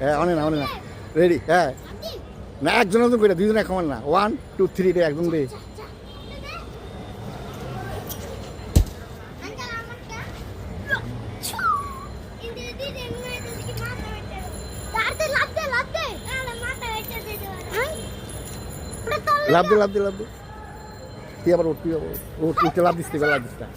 হ্যাঁ অনেক না রেডি হ্যাঁ না একজন একজন করে দুইজনে কমান না 1 2 3 রে একদম রে লাভ দে তুই আবার উঠতে লাভ দিস লাভ দিস না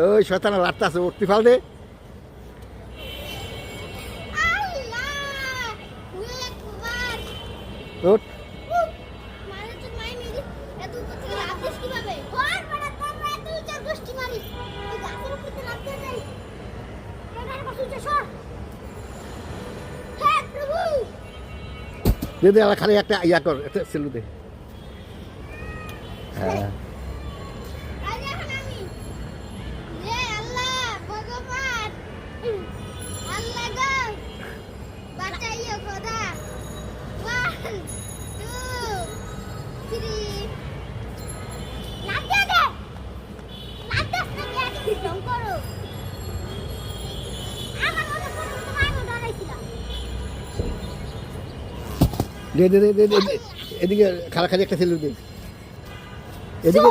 ওই শয়তানা লাটটা আছে উঠতে ফাল দে উঠ দে দে খালি একটা ইয়া কর একটা সেলু দে হ্যাঁ দে এদিকে খালি একটা সেলু দে এদিকে